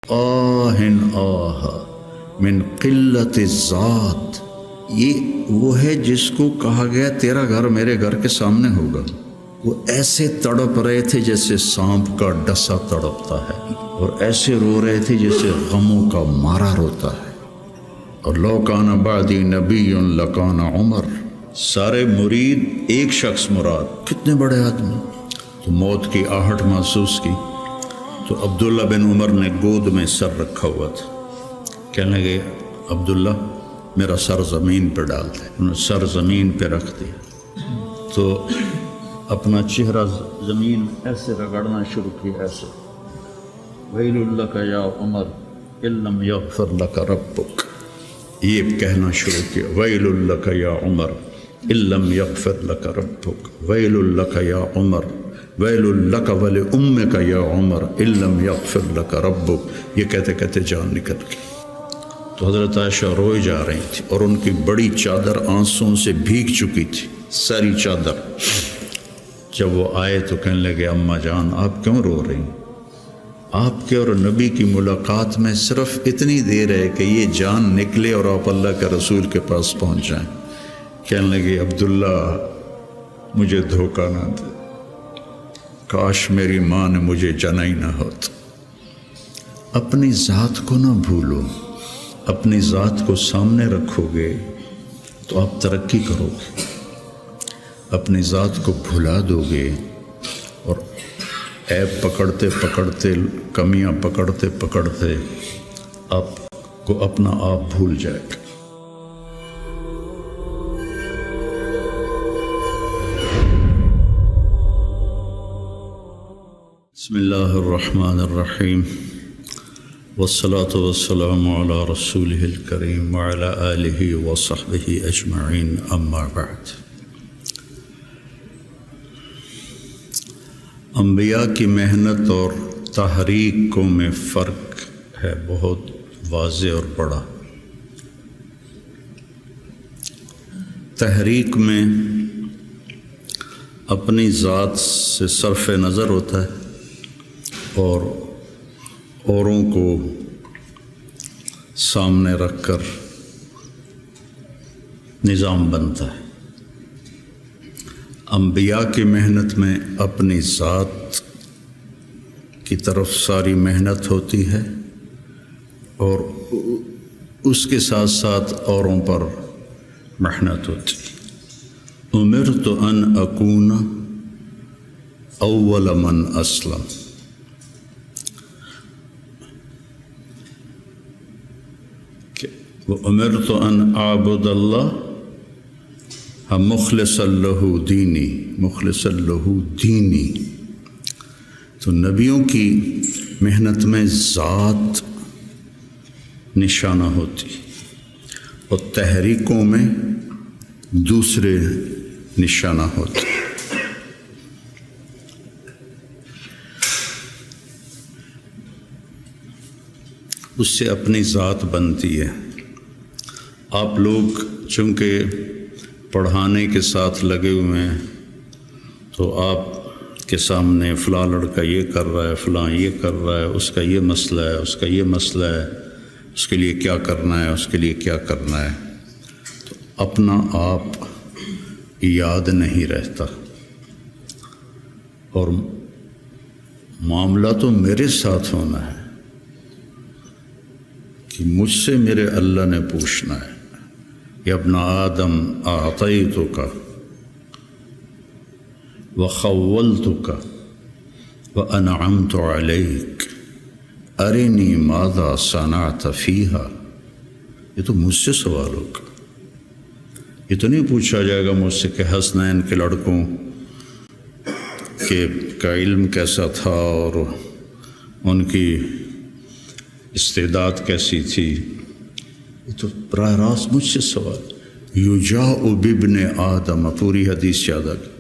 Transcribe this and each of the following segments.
آہن آہ من قلت الذات، یہ وہ ہے جس کو کہا گیا تیرا گھر میرے گھر کے سامنے ہوگا۔ وہ ایسے تڑپ رہے تھے جیسے سانپ کا ڈسا تڑپتا ہے، اور ایسے رو رہے تھے جیسے غموں کا مارا روتا ہے۔ اور لو کان بعدی نبی لکان عمر، سارے مرید ایک شخص مراد، کتنے بڑے آدمی۔ تو موت کی آہٹ محسوس کی تو عبداللہ بن عمر نے گود میں سر رکھا ہوا تھا، کہنے لگے عبداللہ میرا سر زمین پہ ڈال دے۔ انہوں نے سر زمین پہ رکھ دیا تو اپنا چہرہ زمین ایسے رگڑنا شروع کیا، ایسے ویل لک یا عمر ان لم یغفر لک ربک، یہ کہنا شروع کیا ویل لک یا عمر ان لم یغفر لک ربک، ویل لک یا عمر، ویل لک ولامک یا عمر ان لم یغفر لک ربک۔ یہ کہتے کہتے جان نکل گئی۔ تو حضرت عائشہ روئے جا رہی تھی اور ان کی بڑی چادر آنسوں سے بھیگ چکی تھی، ساری چادر۔ جب وہ آئے تو کہنے لگے اماں جان آپ کیوں رو رہی؟ آپ کے اور نبی کی ملاقات میں صرف اتنی دیر ہے کہ یہ جان نکلے اور آپ اللہ کے رسول کے پاس پہنچ جائیں۔ کہنے لگے عبداللہ مجھے دھوکہ نہ دے، کاش میری ماں نے مجھے جنا ہی نہ ہوتا۔ اپنی ذات کو نہ بھولو، اپنی ذات کو سامنے رکھو گے تو آپ ترقی کرو گے، اپنی ذات کو بھلا دو گے اور عیب پکڑتے پکڑتے، کمیاں پکڑتے پکڑتے آپ کو اپنا آپ بھول جائے گا۔ بسم اللہ الرحمن الرحیم، والصلاة والسلام علی رسولہ الکریم وعلی آلہ وصحبہ اجمعین، اما بعد۔ انبیاء کی محنت اور تحریکوں میں فرق ہے بہت واضح اور بڑا۔ تحریک میں اپنی ذات سے صرف نظر ہوتا ہے اور اوروں کو سامنے رکھ کر نظام بنتا ہے۔ انبیاء کی محنت میں اپنی ذات کی طرف ساری محنت ہوتی ہے اور اس کے ساتھ ساتھ اوروں پر محنت ہوتی ہے۔ امرت ان اکون اول من اسلم، امرت ان اعبد اللہ مخلصا لہ دینی، مخلصا لہ دینی۔ تو نبیوں کی محنت میں ذات نشانہ ہوتی اور تحریکوں میں دوسرے نشانہ ہوتے۔ اس سے اپنی ذات بنتی ہے۔ آپ لوگ چونکہ پڑھانے کے ساتھ لگے ہوئے ہیں تو آپ کے سامنے فلاں لڑکا یہ کر رہا ہے، فلاں یہ کر رہا ہے، اس کا یہ مسئلہ ہے، اس کا یہ مسئلہ ہے، اس کے لیے کیا کرنا ہے، اس کے لیے کیا کرنا ہے، تو اپنا آپ یاد نہیں رہتا اور معاملہ تو میرے ساتھ ہونا ہے کہ مجھ سے میرے اللہ نے پوچھنا ہے، یا ابن آدم اعطیتک وخولتک وانعمت علیک ارنی ماذا صنعت فیہا۔ یہ تو مجھ سے سوال ہوگا، یہ تو نہیں پوچھا جائے گا مجھ سے کہ حسنین کے لڑکوں کا علم کیسا تھا اور ان کی استعداد کیسی تھی۔ یہ تو براہ راست مجھ سے سوال۔ یجاء بابن آدم، پوری حدیث یاد آ گئی،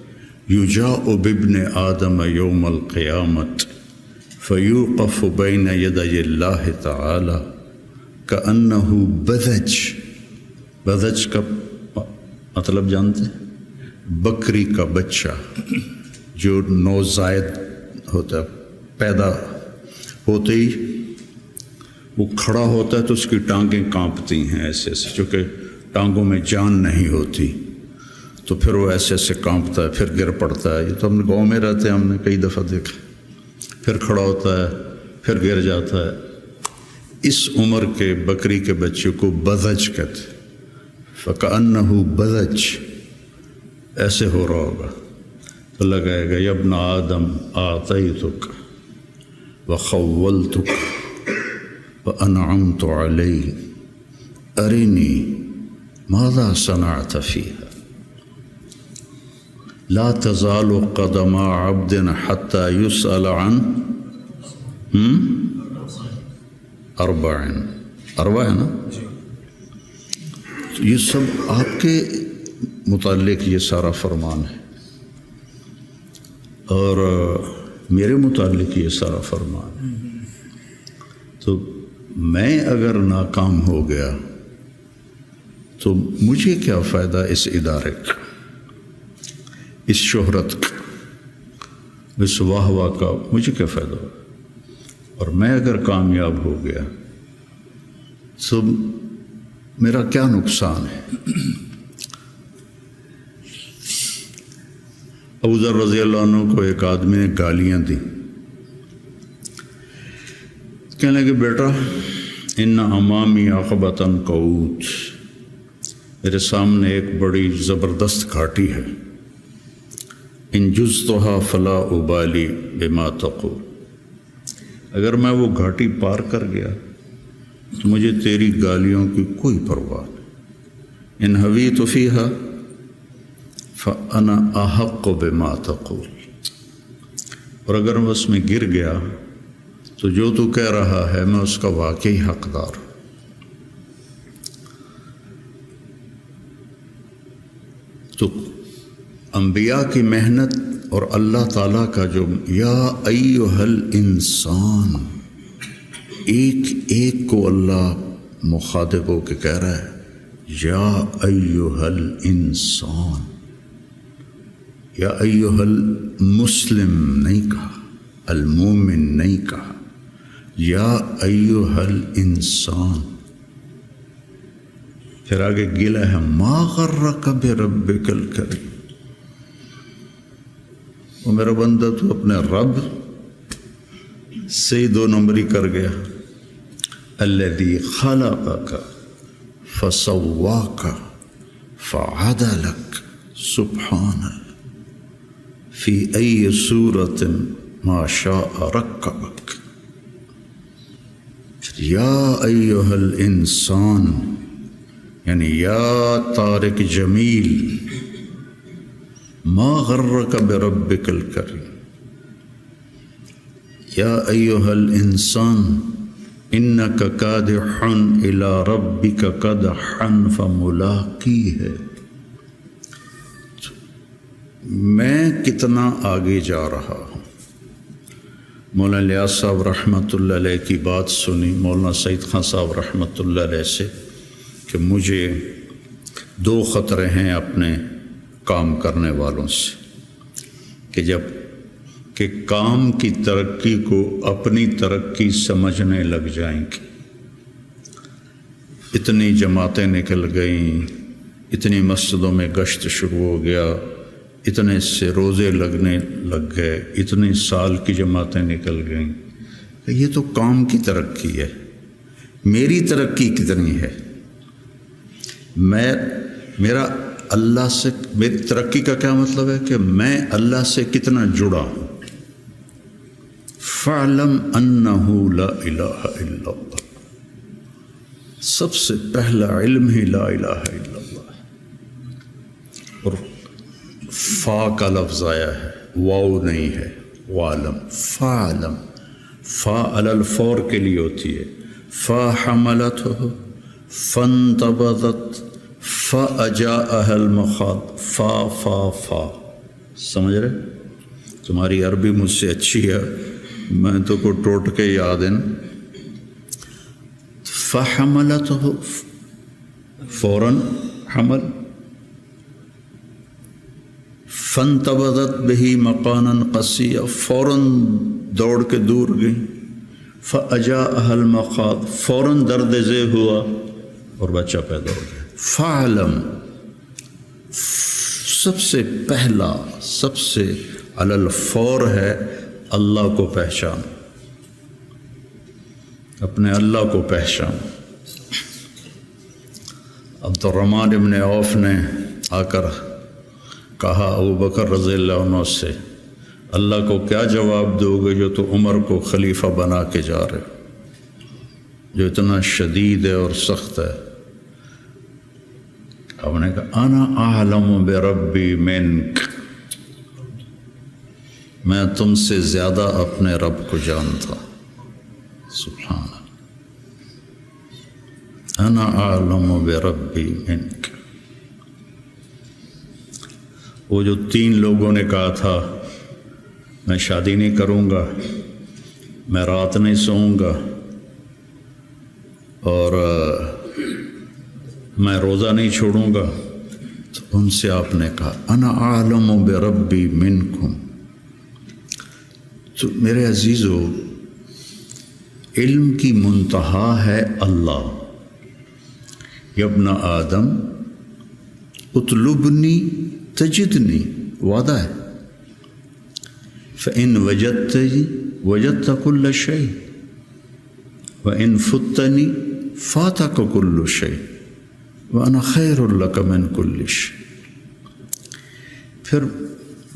یجاء بابن آدم یوم القیامت فیوقف بین یدی اللہ تعالی کأنہ بذج۔ بذج کا مطلب جانتے ہیں؟ بکری کا بچہ جو نوزائید ہوتا ہے، پیدا ہوتے ہی وہ کھڑا ہوتا ہے تو اس کی ٹانگیں کانپتی ہیں ایسے ایسے، چونکہ ٹانگوں میں جان نہیں ہوتی، تو پھر وہ ایسے ایسے کانپتا ہے، پھر گر پڑتا ہے۔ یہ تو ہم گاؤں میں رہتے ہیں، ہم نے کئی دفعہ دیکھا۔ پھر کھڑا ہوتا ہے، پھر گر جاتا ہے۔ اس عمر کے بکری کے بچے کو بذج کہتے ہیں، فَكَأَنَّهُ بذج، ایسے ہو رہا ہوگا تو لگائے گا یا ابن آدم آتیتک وخولتک وانعمت علیک ارنی ماذا صنعت فیہا لا تزال قدم عبد حتی یسأل عن اربع ہے نا؟ یہ سب آپ کے متعلق یہ سارا فرمان ہے، اور میرے متعلق یہ سارا فرمان ہے۔ تو میں اگر ناکام ہو گیا تو مجھے کیا فائدہ اس ادارے کا، اس شہرت کا، اس واہ واہ کا، مجھے کیا فائدہ ہو؟ اور میں اگر کامیاب ہو گیا تو میرا کیا نقصان ہے؟ ابو ذر رضی اللہ عنہ کو ایک آدمی نے گالیاں دی، کہنے لگے بیٹا ان امامی عقبۃ قعود، میرے سامنے ایک بڑی زبردست گھاٹی ہے، ان جزتها فلا ابالی بما تقول، اگر میں وہ گھاٹی پار کر گیا تو مجھے تیری گالیوں کی کوئی پرواہ نہیں، ان حویت فیہا فانا احق بما تقول، اور اگر میں اس میں گر گیا تو جو تو کہہ رہا ہے میں اس کا واقعی حقدار ہوں۔ تو انبیاء کی محنت اور اللہ تعالیٰ کا جو یا ایہا الانسان، ایک ایک کو اللہ مخاطب ہو کے کہہ رہا ہے یا ایہا الانسان، یا ایہا المسلم نہیں کہا، المومن نہیں کہا، یا ایہا الانسان۔ پھر آگے گلا ہے ما غرک بربک الکریم، وہ میرا بندہ تو اپنے رب سے دو نمبری کر گیا، الذی خلقک فسواک فعدلک سبحان فی ای صورت ما شاء رکبک، یا ایہا الانسان یعنی یا طارق جمیل ما غرک بربک الکریم، یا ایہا الانسان انک کادح الی ربک کدحا فملاقیہ۔ میں کتنا آگے جا رہا ہوں۔ مولانا الیاس صاحب رحمۃ اللہ علیہ کی بات سنی مولانا سعید خان صاحب رحمۃ اللہ علیہ سے کہ مجھے دو خطرے ہیں اپنے کام کرنے والوں سے، کہ جب کہ کام کی ترقی کو اپنی ترقی سمجھنے لگ جائیں گے، اتنی جماعتیں نکل گئیں، اتنی مسجدوں میں گشت شروع ہو گیا، اتنے سے روزے لگنے لگ گئے، اتنے سال کی جماعتیں نکل گئیں، یہ تو کام کی ترقی ہے، میری ترقی کتنی ہے؟ میرا اللہ سے، میری ترقی کا کیا مطلب ہے کہ میں اللہ سے کتنا جڑا ہوں۔ فَاعْلَمْ أَنَّهُ لَا إِلَهَ إِلَّا اللَّهُ، سب سے پہلا علم ہی لا الہ الا اللہ، اور فا کا لفظ آیا ہے، واو نہیں ہے، وَعْلَمْ، فَاعْلَمْ، فا علی الفور کے لیے ہوتی ہے، فا حملتہ فانتبذت فاجاءها المخاض، فا فا فا، سمجھ رہے؟ تمہاری عربی مجھ سے اچھی ہے، میں تو کو ٹوٹ کے یاد ہے۔ فحملتہ فوراً حمل، فانتبذت بہ مکانا قصیا، فوراً دوڑ کے دور گئی، فَأَجَاءَهَا الْمَخَاضُ، فوراً درد ذیل ہوا اور بچہ پیدا ہو گیا۔ فَعْلَمْ، سب سے پہلا، سب سے علی الفور ہے اللہ کو پہچان، اپنے اللہ کو پہچان۔ عبد الرحمن ابن عوف نے آ کر کہا ابو بکر رضی اللہ عنہ سے، اللہ کو کیا جواب دو گے جو تو عمر کو خلیفہ بنا کے جا رہے، جو اتنا شدید ہے اور سخت ہے؟ اب نے کہا انا اعلم بربی منک، میں تم سے زیادہ اپنے رب کو جانتا۔ سبحان اللہ، انا اعلم بربی منک۔ وہ جو 3 لوگوں نے کہا تھا میں شادی نہیں کروں گا، میں رات نہیں سوؤں گا، اور میں روزہ نہیں چھوڑوں گا، تو ان سے آپ نے کہا انا اعلم بربی منکم۔ تو میرے عزیزو، علم کی منتہا ہے اللہ۔ یا ابن آدم اطلبنی تجدنی، وعدہ ہے، فإن وجدتنی وجدت كل شيء وإن فتنی فاتک كل شيء وأنا خیر لک من كل شيء۔ پھر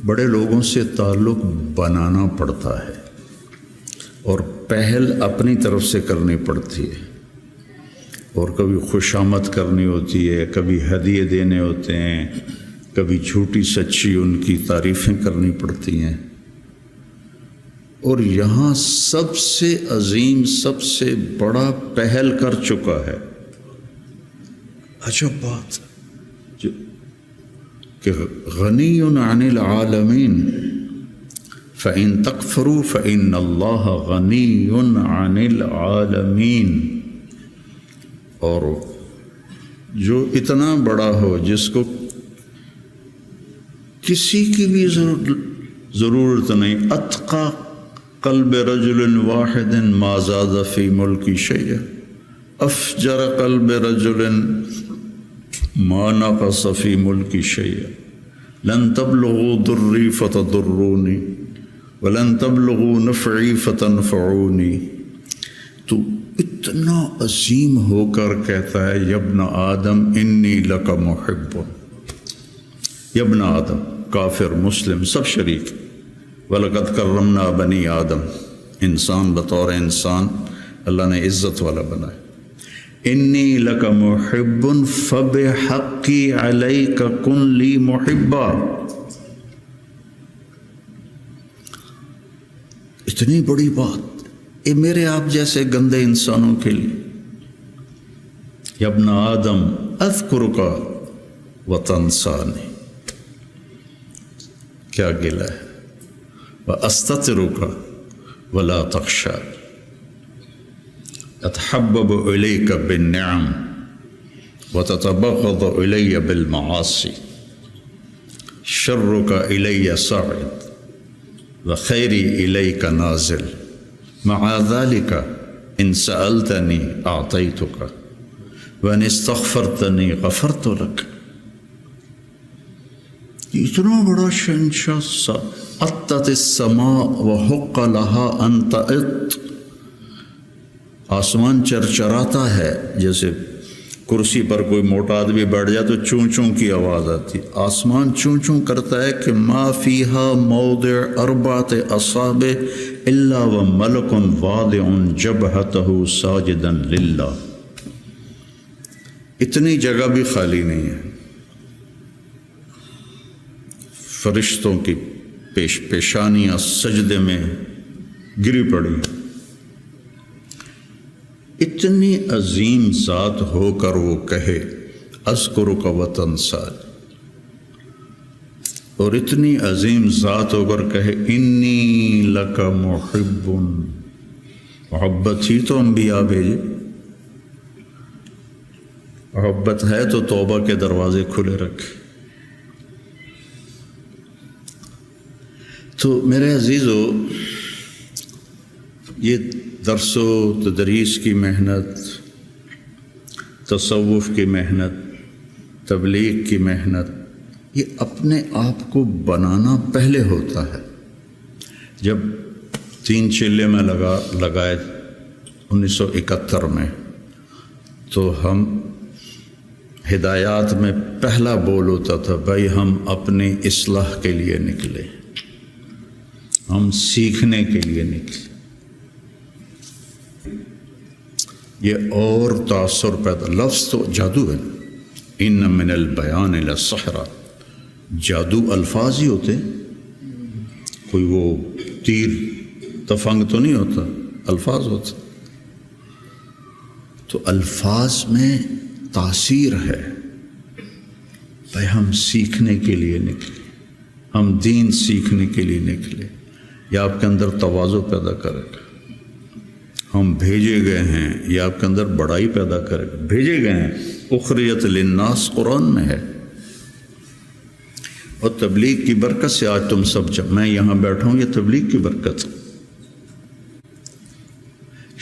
بڑے لوگوں سے تعلق بنانا پڑتا ہے اور پہل اپنی طرف سے کرنی پڑتی ہے، اور کبھی خوشامد کرنی ہوتی ہے، کبھی ہدیے دینے ہوتے ہیں، کبھی جھوٹی سچی ان کی تعریفیں کرنی پڑتی ہیں۔ اور یہاں سب سے عظیم، سب سے بڑا پہل کر چکا ہے، عجب بات کہ غنی عن العالمین، فإن تکفروا فإن اللہ غنی عن العالمین۔ اور جو اتنا بڑا ہو، جس کو کسی کی بھی ضرورت نہیں، اتقى قلب رجل واحد ما زاد فی ملکی شیئا، افجر قلب رجل ما نقص فی ملکی شیئا، لن تبلغوا ضری فتضرونی ولن تبلغوا نفعی فتنفعونی۔ تو اتنا عظیم ہو کر کہتا ہے یا ابن آدم انی لک محب۔ یا ابن آدم، کافر مسلم سب شریک۔ وَلَقَدْ كَرَّمْنَا بَنِي آدم، انسان بطور انسان اللہ نے عزت والا بنائے۔ انی لک محب فبحقی علیک کن لی محبا۔ اتنی بڑی بات یہ میرے آپ جیسے گندے انسانوں کے لیے۔ یا ابن آدم اذکرک وتنسانی، کیا گلہ ہے، وَأَسْتَتِرُكَ وَلَا تَخْشَى، أَتَحَبَّبُ إِلَيْكَ بِالنِّعَمِ وَتَتَبَغَّضُ إِلَيَّ بِالْمَعَاصِي، شَرُّكَ إِلَيَّ صَاعِدٌ وَخَيْرِي إِلَيْكَ نَازِلٌ، مَعَ ذَلِكَ إِن سَأَلْتَنِي أَعْطَيْتُكَ وَإِنِ اسْتَغْفَرْتَنِي غَفَرْتُ لَكَ۔ اتنا بڑا شہنشاہ، اطت السماء وحق لها ان تئط، آسمان چرچراتا ہے، جیسے کرسی پر کوئی موٹا آدمی بیٹھ جائے تو چوں چوں کی آواز آتی، آسمان چوں چوں کرتا ہے کہ ما فیہا موضع اربعۃ اصابع الا وملک واضع جبہتہ ساجدا للہ۔ اتنی جگہ بھی خالی نہیں ہے، فرشتوں کی پیشانیاں سجدے میں گری پڑی۔ اتنی عظیم ذات ہو کر وہ کہے اذکرک وتنسانی، اور اتنی عظیم ذات ہو کر کہے انی لک محب۔ محبت ہی تو انبیاء بھیجے، محبت ہے تو توبہ کے دروازے کھلے رکھے۔ تو میرے عزیزو، یہ درس و تدریس کی محنت، تصوف کی محنت، تبلیغ کی محنت، یہ اپنے آپ کو بنانا پہلے ہوتا ہے۔ جب 3 چلے میں لگائے 1971 میں، تو ہم ہدایات میں پہلا بول ہوتا تھا، بھائی ہم اپنی اصلاح کے لیے نکلے، ہم سیکھنے کے لیے نکلے۔ یہ اور تاثر پیدا، لفظ تو جادو ہے، ان من البیان لسحرا، جادو الفاظ ہی ہوتے، کوئی وہ تیر تفنگ تو نہیں ہوتا، الفاظ ہوتا۔ تو الفاظ میں تاثیر ہے۔ بھائی ہم سیکھنے کے لیے نکلے، ہم دین سیکھنے کے لیے نکلے، یہ آپ کے اندر تواضع پیدا کرے گا۔ ہم بھیجے گئے ہیں، یہ آپ کے اندر بڑائی پیدا کرے گا۔ بھیجے گئے ہیں، اخریت للناس قرآن میں ہے۔ اور تبلیغ کی برکت سے آج تم سب جب میں یہاں بیٹھا ہوں، یہ تبلیغ کی برکت۔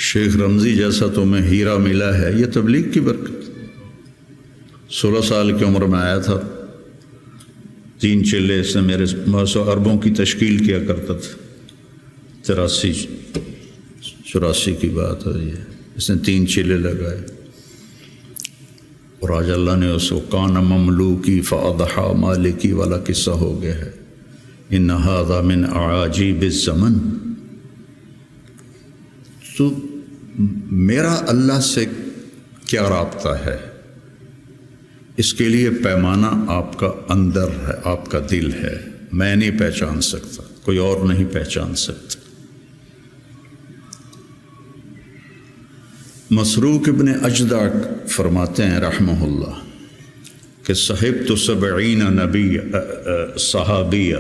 شیخ رمضی جیسا تمہیں ہیرا ملا ہے، یہ تبلیغ کی برکت۔ 16 سال کی عمر میں آیا تھا، 3 چلے سے میرے 100 اربوں کی تشکیل کیا کرتا تھا۔ 83-84 کی بات ہے یہ، اس نے 3 چلے لگائے، اور آج اللہ نے اس کو کان مملوکی فاضحا مالکی والا قصہ ہو گیا ہے۔ ان ھذا من اعاجیب الزمن۔ تو میرا اللہ سے کیا رابطہ ہے، اس کے لیے پیمانہ آپ کا اندر ہے، آپ کا دل ہے۔ میں نہیں پہچان سکتا، کوئی اور نہیں پہچان سکتا۔ مسروق ابن اجدع فرماتے ہیں رحمہ اللہ کہ صحبت 70 نبی صحابیہ،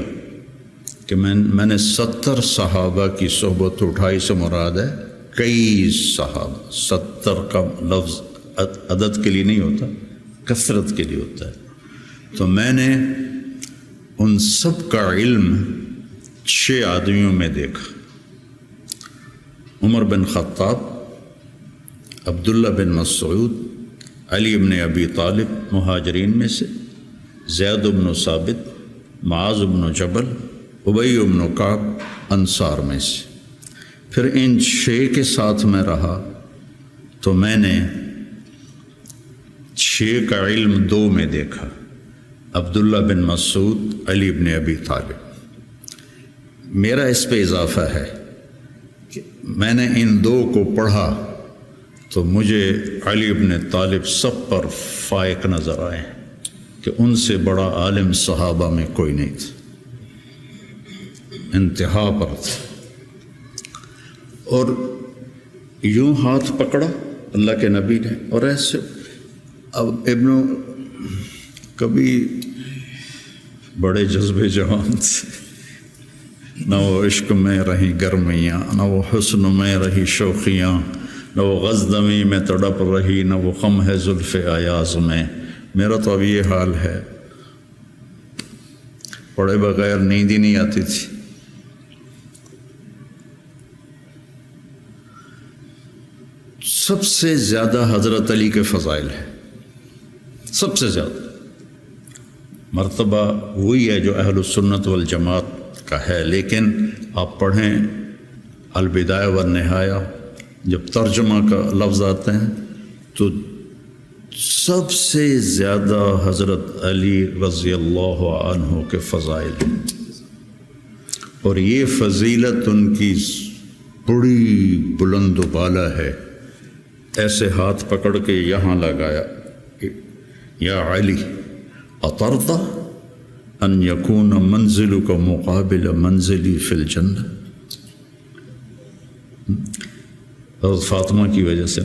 کہ میں نے 70 صحابہ کی صحبت اٹھائی، سے مراد ہے کئی صحابہ۔ 70 کا لفظ عدد کے لیے نہیں ہوتا، کثرت کے لیے ہوتا ہے۔ تو میں نے ان سب کا علم 6 آدمیوں میں دیکھا: عمر بن خطاب، عبداللہ بن مسعود، علی بن ابی طالب مہاجرین میں سے، زید بن ثابت، معاذ بن جبل، ابی بن کعب انصار میں سے۔ پھر ان 6 کے ساتھ میں رہا تو میں نے 6 کا علم 2 میں دیکھا: عبداللہ بن مسعود، علی بن ابی طالب۔ میرا اس پہ اضافہ ہے کہ میں نے ان 2 کو پڑھا تو مجھے علی بن طالب سب پر فائق نظر آئے کہ ان سے بڑا عالم صحابہ میں کوئی نہیں تھا، انتہا پر تھا۔ اور یوں ہاتھ پکڑا اللہ کے نبی نے، اور ایسے اب کبھی بڑے جذبے جوان تھے، نہ وہ عشق میں رہی گرمیاں، نہ وہ حسن میں رہی شوخیاں، نہ وہ غزدمی میں تڑپ رہی، نہ وہ خم ہے زلف ایاز میں۔ میرا تو اب یہ حال ہے، پڑھے بغیر نیند ہی نہیں آتی تھی۔ سب سے زیادہ حضرت علی کے فضائل ہیں، سب سے زیادہ مرتبہ وہی ہے جو اہل السنت والجماعت کا ہے، لیکن آپ پڑھیں البدایہ والنہایہ، جب ترجمہ کا لفظ آتے ہیں تو سب سے زیادہ حضرت علی رضی اللہ عنہ کے فضائل ہیں، اور یہ فضیلت ان کی بڑی بلند و بالا ہے۔ ایسے ہاتھ پکڑ کے یہاں لگایا: یا علی اطرضى ان یکون منزلک مقابل منزلی فی الجنہ۔ حضرت فاطمہ کی وجہ سے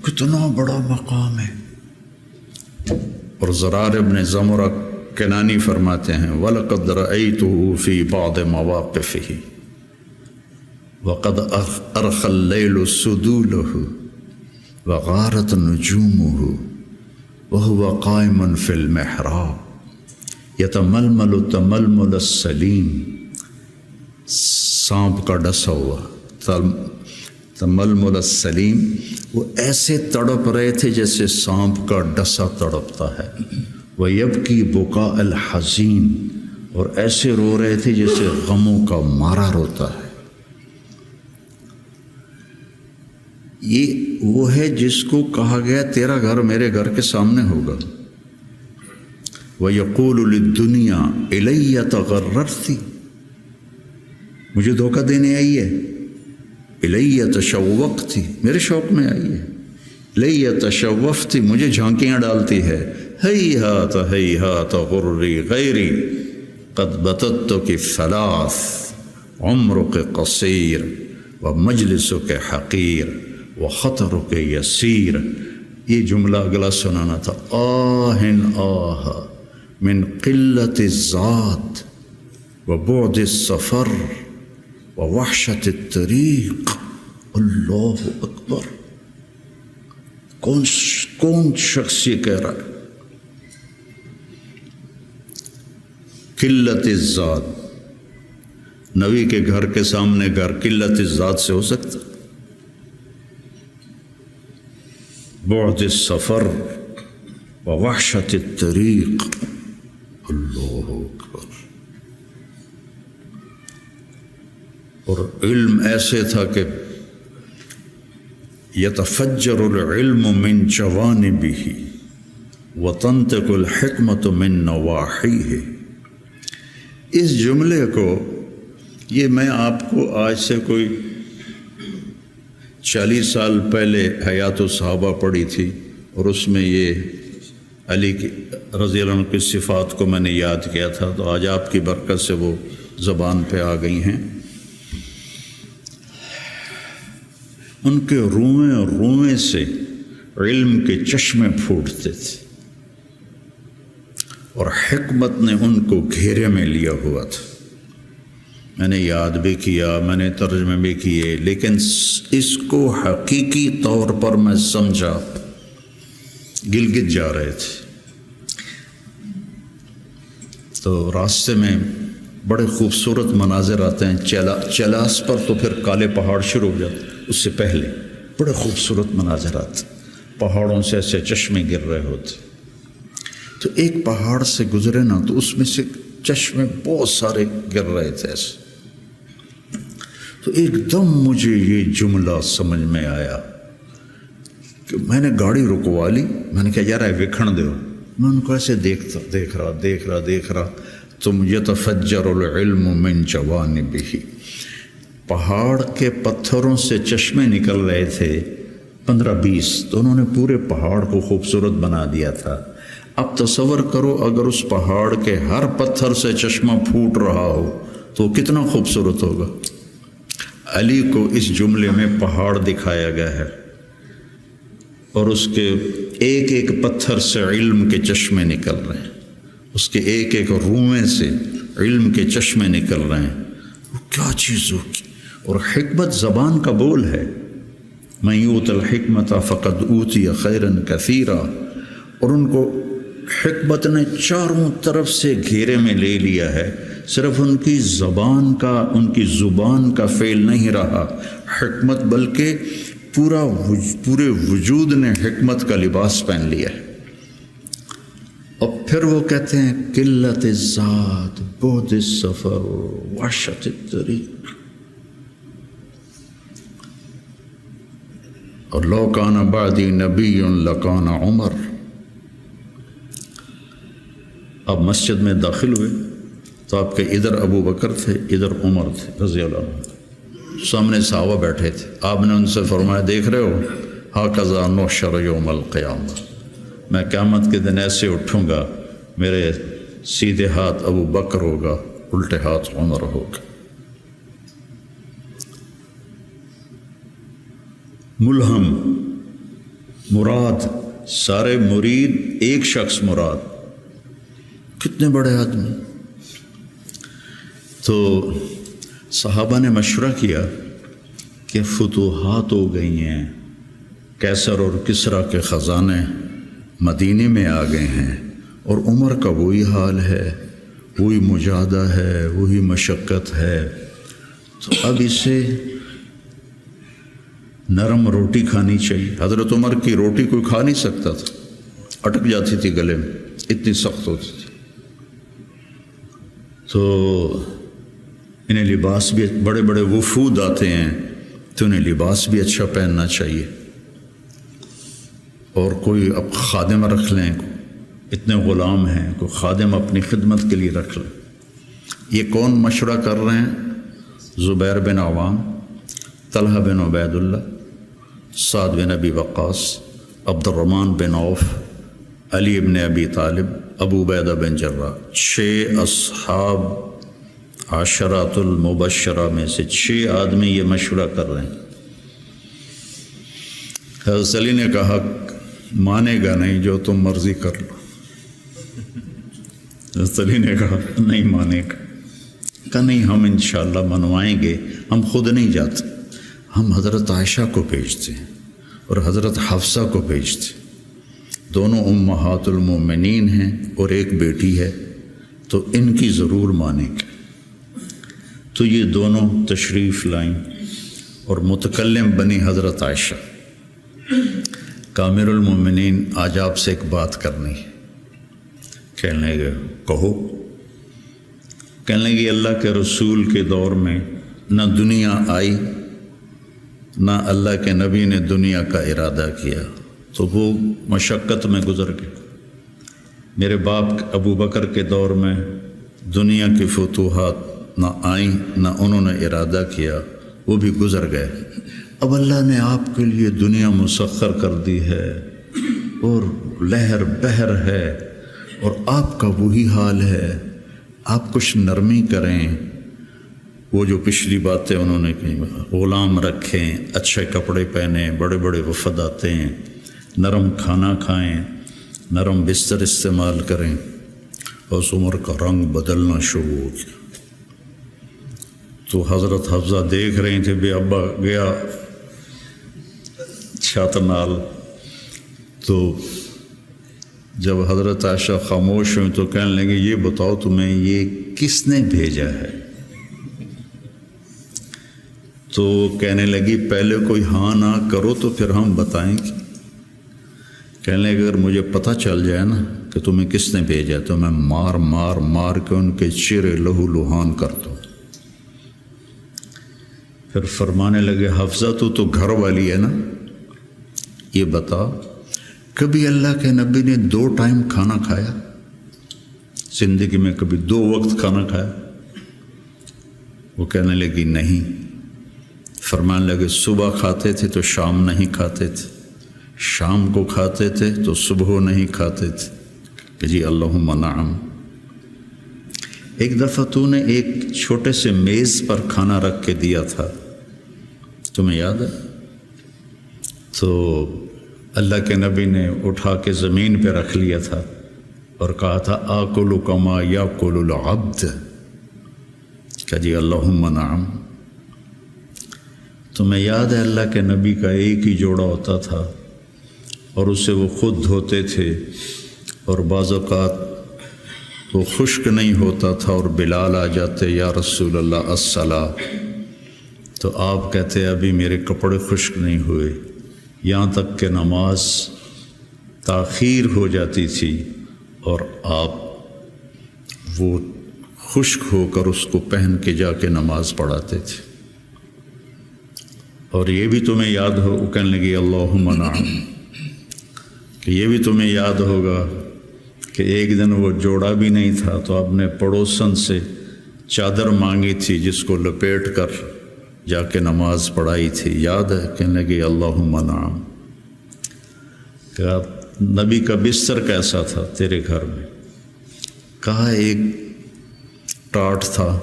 کتنا بڑا مقام ہے۔ اور زرار ابن زمرہ کنانی فرماتے ہیں: وَلَقَدْ رَأَيْتُهُ فِي بَعْضِ مَوَاقِفِهِ وَقَدْ أَرْخَى اللَّيْلُ سُدُولَهُ وَغَارَتْ نُجُومُهُ وَهُوَ قَائِمٌ فِي الْمِحْرَابِ يَتَمَلْمَلُ تَمَلْمُلَ السَّلِيمِ۔ سانپ کا ڈسا ہوا تململ السلیم، وہ ایسے تڑپ رہے تھے جیسے سانپ کا ڈسا تڑپتا ہے، وَيَبْكِي بُكَاءَ الْحَزِينِ، اور ایسے رو رہے تھے جیسے غموں کا مارا روتا ہے۔ یہ وہ ہے جس کو کہا گیا تیرا گھر میرے گھر کے سامنے ہوگا۔ وَيَقُولُ لِلدُّنْيَا إِلَيَّ تَغَرَّرْتِ، مجھے دھوکہ دینے آئی ہے، إِلَيَّ تَشَوَّقْتِ، میرے شوق میں آئی ہے، إِلَيَّ تَشَوَّفْتِ، مجھے جھانکیاں ڈالتی ہے، ہیہات ہیہات غرری غیری قد بتتک ثلاث عمرک قصیر ومجلسک حقیر وخطرک یسیر۔ یہ جملہ اگلا سنانا تھا، آہن آہ من قلت الذات وبعد السفر ووحشت الطریق۔ اللہ اکبر، کون شخص یہ کہہ رہا ہے؟ قلت الذات، نبی کے گھر کے سامنے گھر قلت الذات سے ہو سکتا؟ بعد السفر ووحشت الطریق، اللہ اکبر۔ اور علم ایسے تھا کہ یتفجر العلم من جوانبہ وتنطق الحکمت من نواحیہ۔ اس جملے کو، یہ میں آپ کو آج سے کوئی 40 سال پہلے حیات الصحابہ پڑھی تھی، اور اس میں یہ علی کی رضی اللہ عنہ کی صفات کو میں نے یاد کیا تھا، تو آج آپ کی برکت سے وہ زبان پہ آ گئی ہیں۔ ان کے روئیں سے علم کے چشمے پھوٹتے تھے، اور حکمت نے ان کو گھیرے میں لیا ہوا تھا۔ میں نے یاد بھی کیا، میں نے ترجمے بھی کیے، لیکن اس کو حقیقی طور پر میں سمجھا، گلگت جا رہے تھے تو راستے میں بڑے خوبصورت مناظر آتے ہیں، چلاس پر تو پھر کالے پہاڑ شروع ہو جاتے، اس سے پہلے بڑے خوبصورت مناظر آتے، پہاڑوں سے ایسے چشمے گر رہے ہوتے۔ تو ایک پہاڑ سے گزرے نا، تو اس میں سے چشمے بہت سارے گر رہے تھے ایسے۔ تو ایک دم مجھے یہ جملہ سمجھ میں آیا کہ میں نے گاڑی رکوا لی، میں نے کہا یار وکھن دو، میں ان کو ایسے دیکھ رہا تم یتفجر العلم من جوانبہ، پہاڑ کے پتھروں سے چشمے نکل رہے تھے 15-20، تو انہوں نے پورے پہاڑ کو خوبصورت بنا دیا تھا۔ اب تصور کرو اگر اس پہاڑ کے ہر پتھر سے چشمہ پھوٹ رہا ہو تو کتنا خوبصورت ہوگا۔ علی کو اس جملے میں پہاڑ دکھایا گیا ہے، اور اس کے ایک ایک پتھر سے علم کے چشمے نکل رہے ہیں، اس کے ایک ایک روئیں سے علم کے چشمے نکل رہے ہیں۔ وہ کیا چیز ہوگی؟ اور حکمت زبان کا بول ہے، من یؤت الحکمت فقد اوتی خیرا کثیرا، اور ان کو حکمت نے چاروں طرف سے گھیرے میں لے لیا ہے۔ صرف ان کی زبان کا فعل نہیں رہا حکمت، بلکہ پورے وجود نے حکمت کا لباس پہن لیا ہے۔ اور پھر وہ کہتے ہیں قلت الذات بعد السفر وحشت الطریق، اور لو کان بعدی نبی لکان عمر۔ اب مسجد میں داخل ہوئے تو آپ کے ادھر ابو بکر تھے، ادھر عمر تھے رضی اللہ عنہ، سامنے صحابہ بیٹھے تھے۔ آپ نے ان سے فرمایا دیکھ رہے ہو، ہاکذا نحشر یوم القیامہ، میں قیامت کے دن ایسے اٹھوں گا، میرے سیدھے ہاتھ ابو بکر ہوگا، الٹے ہاتھ عمر ہوگا۔ ملہم مراد، سارے مرید ایک شخص مراد، کتنے بڑے آدمی۔ تو صحابہ نے مشورہ کیا کہ فتوحات ہو گئی ہیں، قیصر اور کسریٰ کے خزانے مدینے میں آ گئے ہیں، اور عمر کا وہی حال ہے، وہی مجاہدہ ہے، وہی مشقت ہے، تو اب اسے نرم روٹی کھانی چاہیے. حضرت عمر کی روٹی کوئی کھا نہیں سکتا تھا، اٹک جاتی تھی گلے میں، اتنی سخت ہوتی تھی. تو انہیں لباس بھی، بڑے بڑے وفود آتے ہیں تو انہیں لباس بھی اچھا پہننا چاہیے. اور کوئی اب خادم رکھ لیں، اتنے غلام ہیں، کوئی خادم اپنی خدمت کے لیے رکھ لیں. یہ کون مشورہ کر رہے ہیں؟ زبیر بن عوام، طلحہ بن عبید اللہ، سعد بن ابی وقاص، عبد الرحمن بن عوف، علی بن ابی طالب، ابو عبیدہ بن جراح. 6 اصحاب عشرات المبشرہ میں سے 6 آدمی یہ مشورہ کر رہے ہیں. حضرت علی نے کہا مانے گا نہیں، جو تم مرضی کر لو. حضرت علی نے کہا نہیں مانے گا. کہا نہیں، ہم انشاءاللہ منوائیں گے. ہم خود نہیں جاتے، ہم حضرت عائشہ کو بھیجتے ہیں اور حضرت حفصہ کو بھیجتے ہیں. دونوں امہات المومنین ہیں اور ایک بیٹی ہے، تو ان کی ضرور مانیں گے. تو یہ دونوں تشریف لائیں اور متکلم بنی حضرت عائشہ. کامر المومنین، آج آپ سے ایک بات کرنی ہے. کہنے لگے کہو. کہنے لگے اللہ کے رسول کے دور میں نہ دنیا آئی، نہ اللہ کے نبی نے دنیا کا ارادہ کیا، تو وہ مشقت میں گزر گئے. میرے باپ ابو بکر کے دور میں دنیا کی فتوحات نہ آئیں، نہ انہوں نے ارادہ کیا، وہ بھی گزر گئے. اب اللہ نے آپ کے لیے دنیا مسخر کر دی ہے اور لہر بہر ہے، اور آپ کا وہی حال ہے. آپ کچھ نرمی کریں. وہ جو پچھلی باتیں انہوں نے کہیں، غلام رکھیں، اچھے کپڑے پہنیں، بڑے بڑے وفد آتے ہیں، نرم کھانا کھائیں، نرم بستر استعمال کریں. اور عمر کا رنگ بدلنا شروع ہو گیا. تو حضرت حفصہ دیکھ رہی تھے بے ابا گیا چھت نال. تو جب حضرت عائشہ خاموش ہوئی تو کہنے لگے یہ بتاؤ تمہیں یہ کس نے بھیجا ہے؟ تو کہنے لگی پہلے کوئی ہاں نہ کرو تو پھر ہم بتائیں گے. کہنے لگے اگر مجھے پتہ چل جائے نا کہ تمہیں کس نے بھیجا تو میں مار مار مار کے ان کے چہرے لہو لہان کر دوں. پھر فرمانے لگے حفصہ تو گھر والی ہے نا، یہ بتا کبھی اللہ کے نبی نے 2 ٹائم کھانا کھایا؟ زندگی میں کبھی 2 وقت کھانا کھایا؟ وہ کہنے لگی نہیں. فرمانے لگے صبح کھاتے تھے تو شام نہیں کھاتے تھے، شام کو کھاتے تھے تو صبح نہیں کھاتے تھے. کہ جی اللہم نعم. ایک دفعہ تو نے ایک چھوٹے سے میز پر کھانا رکھ کے دیا تھا، تمہیں یاد ہے؟ تو اللہ کے نبی نے اٹھا کے زمین پہ رکھ لیا تھا اور کہا تھا آکل کما یاکل العبد. کہ جی اللہم نعم. تمہیں یاد ہے اللہ کے نبی کا ایک ہی جوڑا ہوتا تھا اور اسے وہ خود دھوتے تھے، اور بعض اوقات وہ خشک نہیں ہوتا تھا اور بلال آ جاتے یا رسول اللہ الصلاۃ، تو آپ کہتے ابھی میرے کپڑے خشک نہیں ہوئے، یہاں تک کہ نماز تاخیر ہو جاتی تھی اور آپ وہ خشک ہو کر اس کو پہن کے جا کے نماز پڑھاتے تھے. اور یہ بھی تمہیں یاد ہو، وہ کہنے لگی اللہم نعم، کہ یہ بھی تمہیں یاد ہوگا کہ ایک دن وہ جوڑا بھی نہیں تھا تو آپ نے پڑوسن سے چادر مانگی تھی جس کو لپیٹ کر جا کے نماز پڑھائی تھی، یاد ہے؟ کہنے لگے اللہم نعم. کہا نبی کا بستر کیسا تھا تیرے گھر میں؟ کہا ایک ٹاٹ تھا،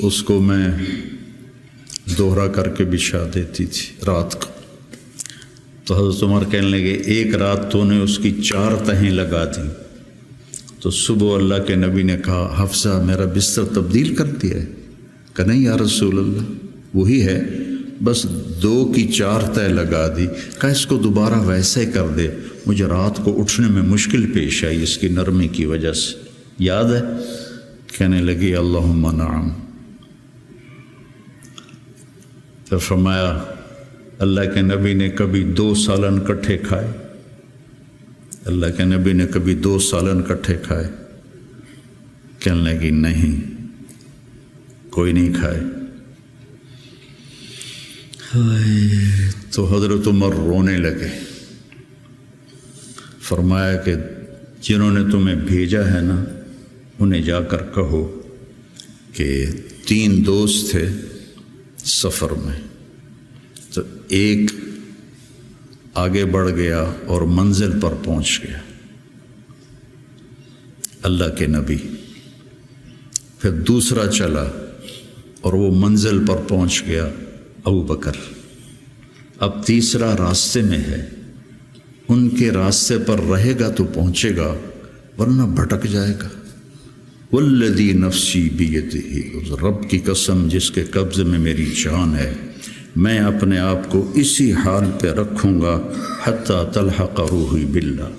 اس کو میں دوہرا کر کے بچھا دیتی تھی رات کو. تو حضرت عمر کہنے لگے ایک رات تو نے اس کی 4 تہیں لگا دیں. تو صبح اللہ کے نبی نے کہا حفصہ میرا بستر تبدیل کر دیا ہے؟ کہ نہیں یا رسول اللہ وہی ہے، بس 2 کی 4 تہ لگا دی. کہا اس کو دوبارہ ویسے کر دے، مجھے رات کو اٹھنے میں مشکل پیش آئی اس کی نرمی کی وجہ سے، یاد ہے؟ کہنے لگی اللہم نعم. پھر فرمایا اللہ کے نبی نے کبھی 2 سالن کٹھے کھائے؟ اللہ کے نبی نے کبھی 2 سالن کٹھے کھائے؟ کہنے لگی نہیں، کوئی نہیں کھائے۔ تو حضرت عمر رونے لگے، فرمایا کہ جنہوں نے تمہیں بھیجا ہے نا، انہیں جا کر کہو کہ 3 دوست تھے سفر میں، تو ایک آگے بڑھ گیا اور منزل پر پہنچ گیا، اللہ کے نبی، پھر دوسرا چلا اور وہ منزل پر پہنچ گیا، ابو بکر، اب تیسرا راستے میں ہے، ان کے راستے پر رہے گا تو پہنچے گا ورنہ بھٹک جائے گا۔ والذی نفسی بیدہ، اس رب کی قسم جس کے قبضے میں میری جان ہے، میں اپنے آپ کو اسی حال پہ رکھوں گا حتی تلحق روحی باللہ،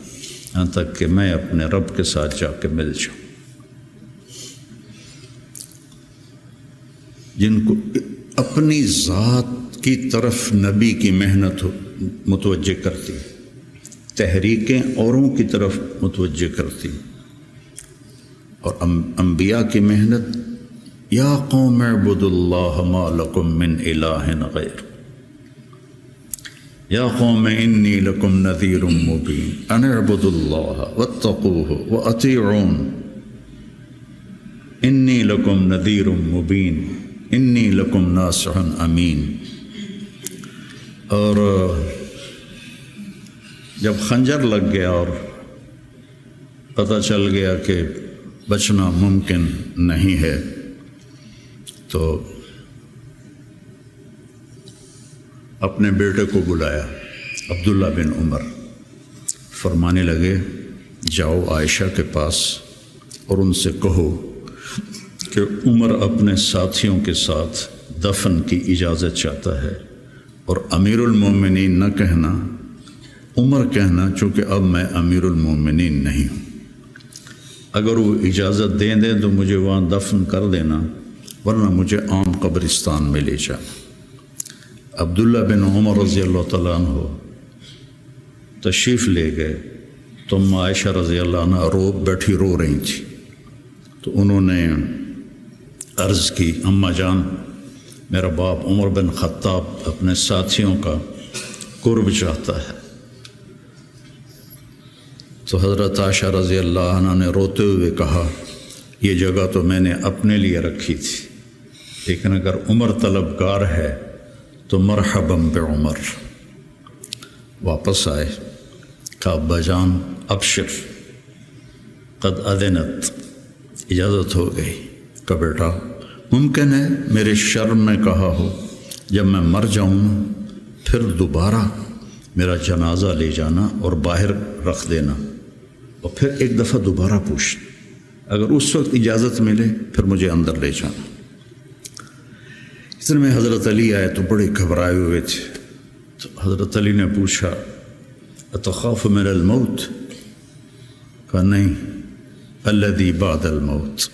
یہاں تک کہ میں اپنے رب کے ساتھ جا کے مل جاؤں۔ جن کو اپنی ذات کی طرف نبی کی محنت متوجہ کرتی، تحریکیں اوروں کی طرف متوجہ کرتی، اور انبیاء کی محنت، یا قوم اعبدوا اللہ ما لکم من الہ غیر، یا قوم انی لکم نذیر مبین ان اعبدوا اللہ واتقوہ واطیعون انی لکم نذیر مبین انی لکم ناصح امین۔ اور جب خنجر لگ گیا اور پتہ چل گیا کہ بچنا ممکن نہیں ہے، تو اپنے بیٹے کو بلایا، عبداللہ بن عمر، فرمانے لگے جاؤ عائشہ کے پاس اور ان سے کہو کہ عمر اپنے ساتھیوں کے ساتھ دفن کی اجازت چاہتا ہے، اور امیر المومنین نہ کہنا، عمر کہنا، چونکہ اب میں امیر المومنین نہیں ہوں۔ اگر وہ اجازت دیں دیں تو مجھے وہاں دفن کر دینا، ورنہ مجھے عام قبرستان میں لے جانا۔ عبداللہ بن عمر رضی اللہ تعالیٰ عنہ تشریف لے گئے تو عائشہ رضی اللہ عنہ بیٹھی رو رہی تھی، تو انہوں نے عرض کی، اماں جان، میرا باپ عمر بن خطاب اپنے ساتھیوں کا قرب چاہتا ہے۔ تو حضرت عائشہ رضی اللہ عنہ نے روتے ہوئے کہا، یہ جگہ تو میں نے اپنے لیے رکھی تھی، لیکن اگر عمر طلبگار ہے تو مرحبا بعمر۔ واپس آئے، کہا ابا جان ابشر قد اذنت، اجازت ہو گئی۔ کہا بیٹا ممکن ہے میرے شرم میں کہا ہو، جب میں مر جاؤں پھر دوبارہ میرا جنازہ لے جانا اور باہر رکھ دینا، اور پھر ایک دفعہ دوبارہ پوچھنا، اگر اس وقت اجازت ملے پھر مجھے اندر لے جانا۔ اتنے میں حضرت علی آئے تو بڑے گھبرائے ہوئے تھے، تو حضرت علی نے پوچھا اتخاف من الموت؟ کہا نہیں، الذی بعد الموت،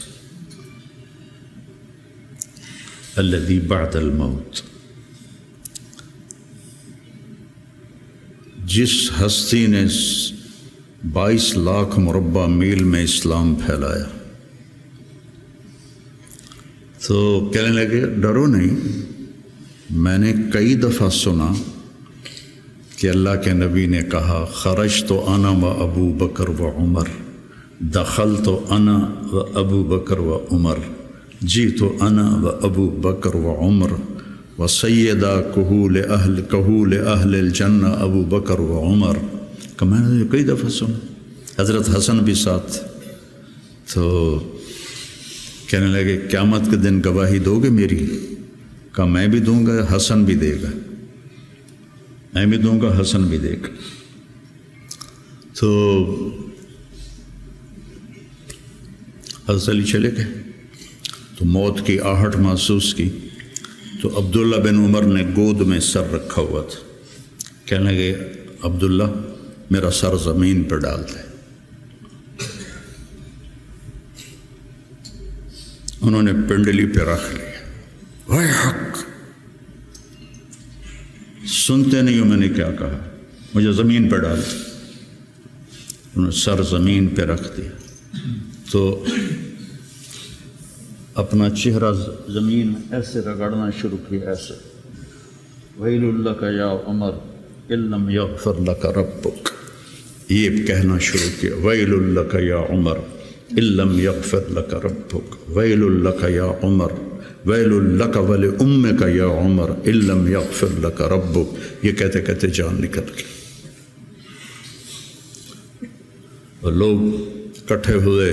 الذی بعد الموت۔ جس ہستی نے 22 لاکھ مربع میل میں اسلام پھیلایا، تو کہنے لگے ڈرو نہیں، میں نے کئی دفعہ سنا کہ اللہ کے نبی نے کہا خرج تو انا و ابو بکر و عمر، دخل تو انا و ابو بکر و عمر، جی تو انا و ابو بکر و عمر، و سیدہ کہول اہل الجنہ ابو بکر و عمر۔ کہ میں نے کئی دفعہ سنا، حضرت حسن بھی ساتھ، تو کہنے لگے قیامت کے دن گواہی دو گے میری؟ کہا میں بھی دوں گا، حسن بھی دے گا، میں بھی دوں گا، حسن بھی دے گا۔ تو حضرت علی چلے گئے، تو موت کی آہٹ محسوس کی، تو عبداللہ بن عمر نے گود میں سر رکھا ہوا تھا، کہنے لگے عبداللہ میرا سر زمین پر ڈال دے۔ انہوں نے پنڈلی پہ رکھ لیا، وَيْحَكَ، سنتے نہیں ہو میں نے کیا کہا، مجھے زمین پہ ڈال دیا۔ انہوں نے سر زمین پہ رکھ دیا تو اپنا چہرہ زمین میں ایسے رگڑنا شروع کیا، ایسے ویل لک یا عمر ان لم یغفر لک ربک، یہ کہنا شروع کیا، ویل لک یا عمر ان لم یغفر لک ربک، ویل لک یا عمر، ویل لک ولامک یا عمر ان لم یغفر لک ربک۔ یہ کہتے کہتے جان نکل گئی اور لوگ اکٹھے ہوئے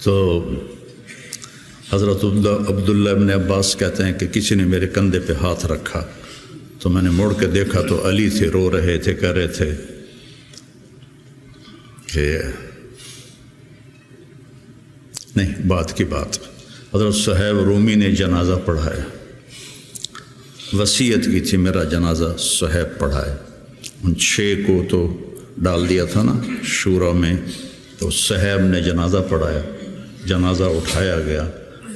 تو حضرت عبداللہ ابن عباس کہتے ہیں کہ کسی نے میرے کندھے پہ ہاتھ رکھا تو میں نے مڑ کے دیکھا تو علی تھے، رو رہے تھے، کہہ رہے تھے کہ نہیں، بات کی بات، حضرت صہیب رومی نے جنازہ پڑھایا، وصیت کی تھی میرا جنازہ صہیب پڑھائے، ان 6 کو تو ڈال دیا تھا نا شورا میں، تو صہیب نے جنازہ پڑھایا، جنازہ اٹھایا گیا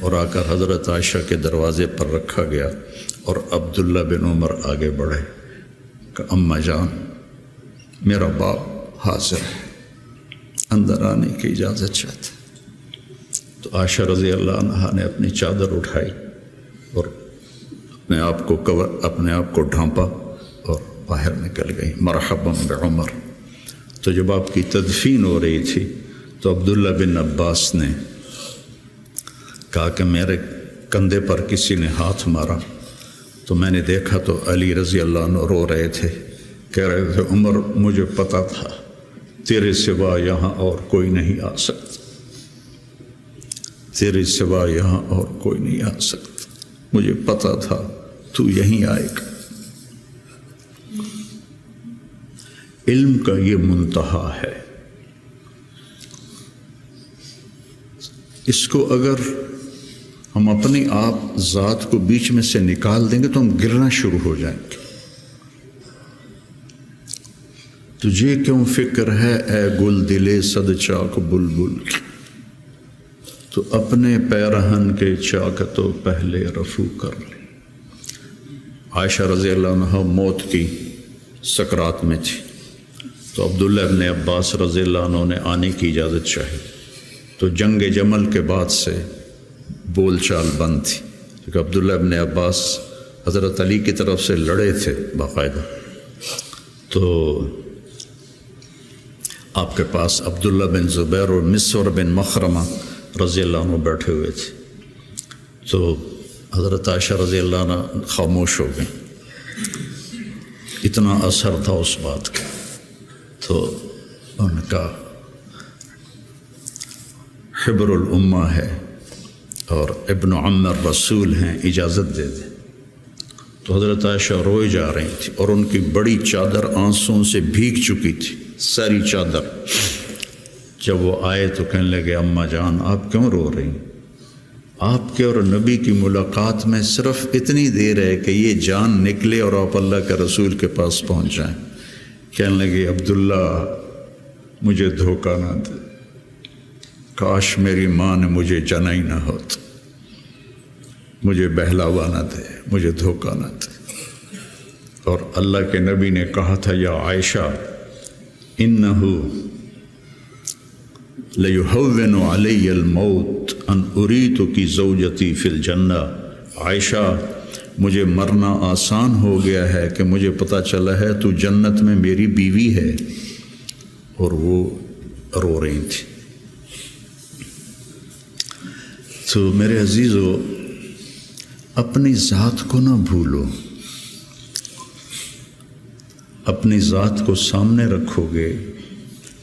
اور آ کر حضرت عائشہ کے دروازے پر رکھا گیا اور عبداللہ بن عمر آگے بڑھے کہ اماں جان میرا باپ حاضر ہے، اندر آنے کی اجازت چاہتے۔ تو عائشہ رضی اللہ عنہا نے اپنی چادر اٹھائی اور اپنے آپ کو ڈھانپا اور باہر نکل گئی، مرحبا بعمر۔ تو جب آپ کی تدفین ہو رہی تھی تو عبداللہ بن عباس نے کہا کہ میرے کندھے پر کسی نے ہاتھ مارا، تو میں نے دیکھا تو علی رضی اللہ عنہ رو رہے تھے، کہہ رہے تھے عمر مجھے پتہ تھا تیرے سوا یہاں اور کوئی نہیں آ سکتا، تیرے سوا یہاں اور کوئی نہیں آ سکتا، مجھے پتہ تھا تو یہیں آئے گا۔ علم کا یہ منتہا ہے، اس کو اگر ہم اپنے آپ ذات کو بیچ میں سے نکال دیں گے تو ہم گرنا شروع ہو جائیں گے۔ تجھے کیوں فکر ہے اے گل دلے صد چاک بلبل کی، تو اپنے پیرہن کے چاک تو پہلے رفو کر لے۔ عائشہ رضی اللہ عنہ موت کی سکرات میں تھی تو عبداللہ ابن عباس رضی اللہ عنہ نے آنے کی اجازت چاہی، تو جنگ جمل کے بعد سے بول چال بند تھی، کیونکہ عبداللہ ابن عباس حضرت علی کی طرف سے لڑے تھے باقاعدہ، تو آپ کے پاس عبداللہ بن زبیر اور مسور بن مخرمہ رضی اللہ عنہ بیٹھے ہوئے تھے، تو حضرت عائشہ رضی اللہ عنہ خاموش ہو گئیں، اتنا اثر تھا اس بات کا۔ تو ان کا حبر الامہ ہے اور ابن عم الرسول ہیں، اجازت دے دیں۔ تو حضرت عائشہ روئے جا رہی تھی اور ان کی بڑی چادر آنسوں سے بھیگ چکی تھی، ساری چادر۔ جب وہ آئے تو کہنے لگے اماں جان آپ کیوں رو رہی ہیں؟ آپ کے اور نبی کی ملاقات میں صرف اتنی دیر ہے کہ یہ جان نکلے اور آپ اللہ کے رسول کے پاس پہنچ جائیں۔ کہنے لگے عبداللہ مجھے دھوکہ نہ دے، کاش میری ماں نے مجھے جنا ہی نہ ہوتا، مجھے بہلاوا نہ دے، مجھے دھوکہ نہ دے۔ اور اللہ کے نبی نے کہا تھا یا عائشہ انہو لیہون علی الموت ان اریتکی زوجتی فی الجنہ، عائشہ مجھے مرنا آسان ہو گیا ہے کہ مجھے پتہ چلا ہے تو جنت میں میری بیوی ہے۔ اور وہ رو رہی تھی۔ تو میرے عزیزو اپنی ذات کو نہ بھولو، اپنی ذات کو سامنے رکھو گے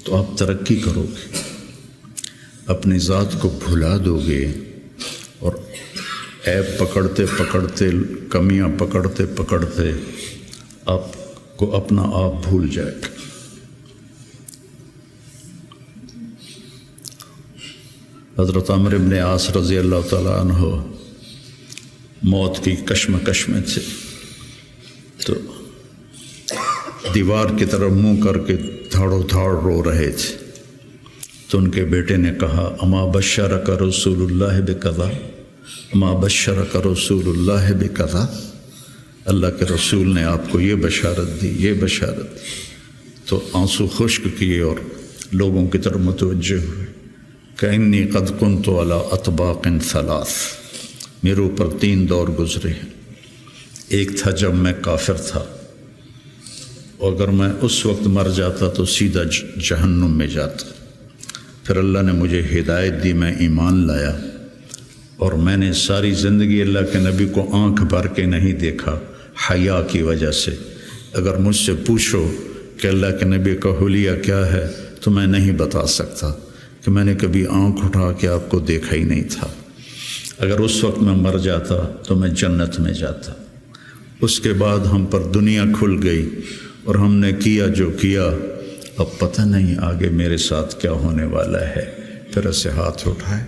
تو آپ ترقی کرو گے، اپنی ذات کو بھلا دو گے اور عیب پکڑتے پکڑتے، کمیاں پکڑتے پکڑتے آپ کو اپنا آپ بھول جائے گا۔ حضرت عمرو بن عاص رضی اللہ تعالیٰ عنہ موت کی کشمکش میں تھے، تو دیوار کی طرف منہ کر کے دھاڑو دھاڑ رو رہے تھے، تو ان کے بیٹے نے کہا اما بشرک رسول اللہ بکذا، اما بشرک رسول اللہ بکذا، اللہ کے رسول نے آپ کو یہ بشارت دی، یہ بشارت دی، تو آنسو خشک کیے اور لوگوں کی طرف متوجہ ہوئے کہ انی قد کنت علی اطباق ثلاث، میرے اوپر 3 دور گزرے ہیں۔ ایک تھا جب میں کافر تھا، اور اگر میں اس وقت مر جاتا تو سیدھا جہنم میں جاتا۔ پھر اللہ نے مجھے ہدایت دی، میں ایمان لایا، اور میں نے ساری زندگی اللہ کے نبی کو آنکھ بھر کے نہیں دیکھا حیا کی وجہ سے۔ اگر مجھ سے پوچھو کہ اللہ کے نبی کا حلیہ کیا ہے تو میں نہیں بتا سکتا کہ میں نے کبھی آنکھ اٹھا کے آپ کو دیکھا ہی نہیں تھا۔ اگر اس وقت میں مر جاتا تو میں جنت میں جاتا۔ اس کے بعد ہم پر دنیا کھل گئی اور ہم نے کیا جو کیا، اب پتہ نہیں آگے میرے ساتھ کیا ہونے والا ہے۔ پھر اسے ہاتھ اٹھائے،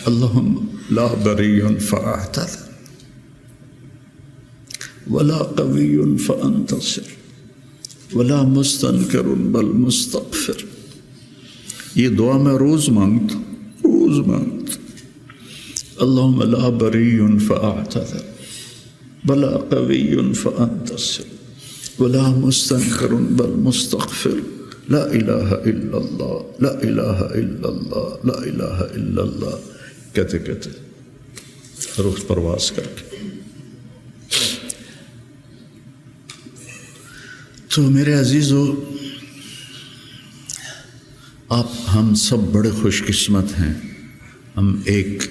اللہم لا بری فاعتذر ولا قوی فانتصر ولا مستنکر بل مستغفر۔ یہ دعا میں روز مانگتا، روز مانگتا، اللہم لا بری فاعتذر ولا قوی فانتصر ولا مستنکر بل مستغفر، لا الہ الا اللہ، لا الہ الا اللہ، لا الہ الا اللہ کہتے کہتے روح پرواز کر کے۔ تو میرے عزیزو، آپ ہم سب بڑے خوش قسمت ہیں، ہم ایک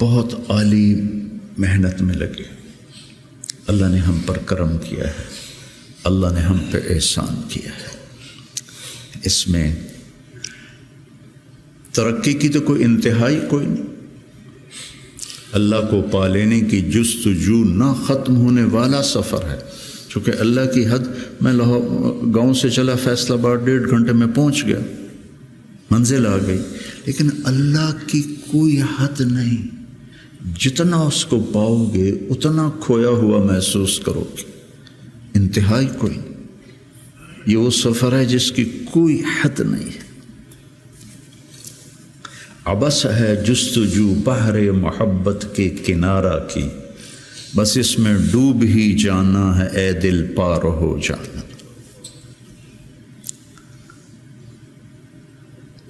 بہت عالی محنت میں لگے۔ اللہ نے ہم پر کرم کیا ہے، اللہ نے ہم پہ احسان کیا ہے۔ اس میں ترقی کی تو کوئی انتہائی کوئی نہیں۔ اللہ کو پا لینے کی جستجو نہ ختم ہونے والا سفر ہے، چونکہ اللہ کی حد، میں گاؤں سے چلا فیصل آباد 1.5 گھنٹے میں پہنچ گیا، منزل آ گئی، لیکن اللہ کی کوئی حد نہیں۔ جتنا اس کو پاؤ گے اتنا کھویا ہوا محسوس کرو گے، انتہائی کوئی نہیں۔ یہ وہ سفر ہے جس کی کوئی حد نہیں ہے۔ عبث ہے جستجو بحر محبت کے کنارہ کی، بس اس میں ڈوب ہی جانا ہے اے دل پار ہو جانا۔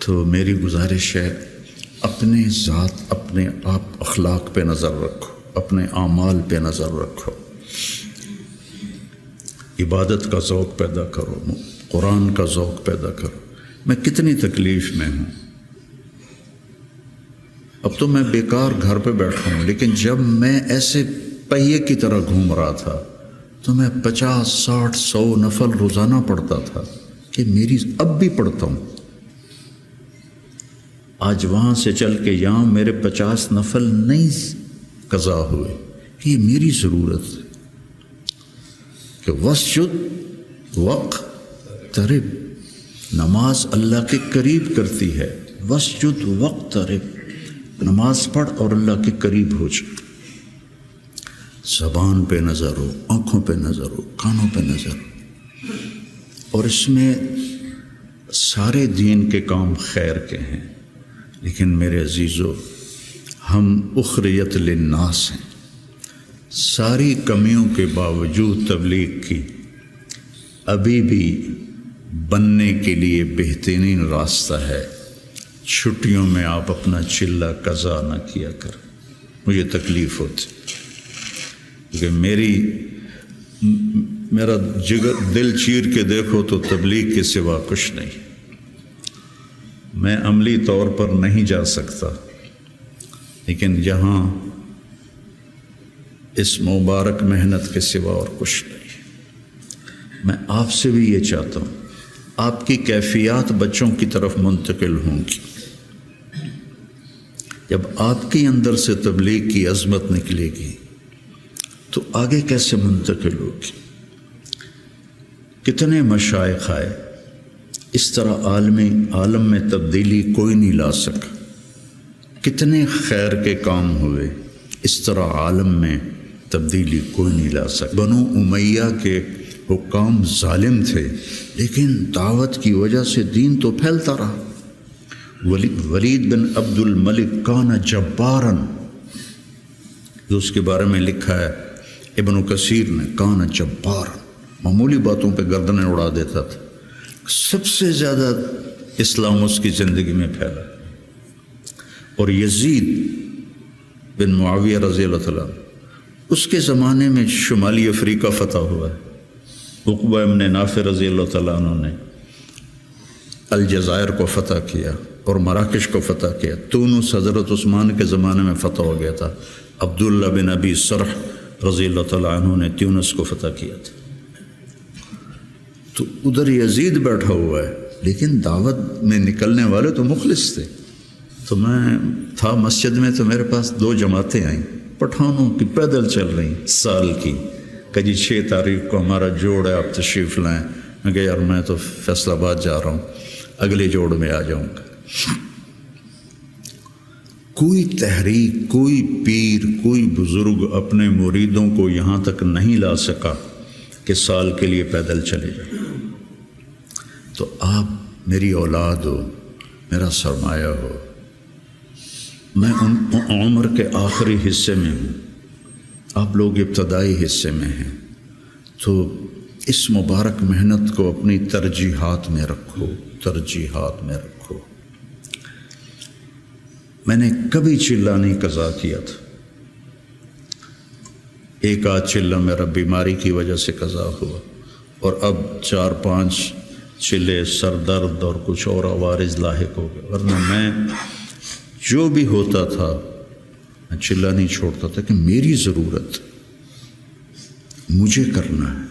تو میری گزارش ہے، اپنے ذات، اپنے آپ اخلاق پہ نظر رکھو، اپنے اعمال پہ نظر رکھو، عبادت کا ذوق پیدا کرو، قرآن کا ذوق پیدا کرو۔ میں کتنی تکلیف میں ہوں، اب تو میں بیکار گھر پہ بیٹھا ہوں، لیکن جب میں ایسے پہیے کی طرح گھوم رہا تھا تو میں 50 60 100 نفل روزانہ پڑھتا تھا، کہ میری اب بھی پڑھتا ہوں۔ آج وہاں سے چل کے یہاں میرے 50 نفل نہیں قضا ہوئے، کہ یہ میری ضرورت ہے کہ وسجد وقترب، نماز اللہ کے قریب کرتی ہے۔ وسجد وقترب، نماز پڑھ اور اللہ کے قریب ہو جا۔ زبان پہ نظر ہو، آنکھوں پہ نظر ہو، کانوں پہ نظر ہو، اور اس میں سارے دین کے کام خیر کے ہیں، لیکن میرے عزیزو، ہم اخریت للناس ہیں۔ ساری کمیوں کے باوجود تبلیغ کی، ابھی بھی بننے کے لیے بہترین راستہ ہے۔ چھٹیوں میں آپ اپنا چلہ قضا نہ کیا کر، مجھے تکلیف ہوتی، کیونکہ میرا جگر دل چیر کے دیکھو تو تبلیغ کے سوا کچھ نہیں۔ میں عملی طور پر نہیں جا سکتا، لیکن یہاں اس مبارک محنت کے سوا اور کچھ نہیں۔ میں آپ سے بھی یہ چاہتا ہوں، آپ کی کیفیات بچوں کی طرف منتقل ہوں گی۔ جب آپ کے اندر سے تبلیغ کی عظمت نکلے گی تو آگے کیسے منتقل ہوگی؟ کتنے مشائخ آئے، اس طرح عالم میں تبدیلی کوئی نہیں لا سکا۔ کتنے خیر کے کام ہوئے، اس طرح عالم میں تبدیلی کوئی نہیں لا سکا۔ بنو امیہ کے حکام ظالم تھے، لیکن دعوت کی وجہ سے دین تو پھیلتا رہا۔ ولید بن عبد الملک کان جباراً، جو اس کے بارے میں لکھا ہے ابن کثیر نے کان جبار، معمولی باتوں پہ گردنیں اڑا دیتا تھا، سب سے زیادہ اسلام اس کی زندگی میں پھیلا۔ اور یزید بن معاویہ رضی اللہ تعالیٰ، اس کے زمانے میں شمالی افریقہ فتح ہوا ہے۔ عقبہ ابن نافع رضی اللہ تعالیٰ عنہ نے الجزائر کو فتح کیا اور مراکش کو فتح کیا۔ تونس حضرت عثمان کے زمانے میں فتح ہو گیا تھا۔ عبداللہ بن ابی سرح رضی اللہ تعالیٰ عنہ نے تونس کو فتح کیا تھا۔ تو ادھر یزید بیٹھا ہوا ہے، لیکن دعوت میں نکلنے والے تو مخلص تھے۔ تو میں تھا مسجد میں، تو میرے پاس 2 جماعتیں آئیں پٹھانوں کی، پیدل چل رہی سال کی، کہ جی 6 تاریخ کو ہمارا جوڑ ہے، آپ تشریف لائیں۔ میں کہا یار میں تو فیصل آباد جا رہا ہوں، اگلے جوڑ میں آ جاؤں گا۔ کوئی تحریک، کوئی پیر، کوئی بزرگ اپنے مریدوں کو یہاں تک نہیں لا سکا کہ سال کے لیے پیدل چلے جائیں۔ تو آپ میری اولاد ہو، میرا سرمایہ ہو، میں ان عمر کے آخری حصے میں ہوں، آپ لوگ ابتدائی حصے میں ہیں، تو اس مبارک محنت کو اپنی ترجیحات میں رکھو، ترجیحات میں رکھو۔ میں نے کبھی چلہ نہیں قضا کیا تھا، ایک آدھ چلہ میرا بیماری کی وجہ سے قضا ہوا، اور اب 4-5 چلے سر درد اور کچھ اور عوارض لاحق ہو گئے، ورنہ میں جو بھی ہوتا تھا میں چلہ نہیں چھوڑتا تھا کہ میری ضرورت مجھے کرنا ہے۔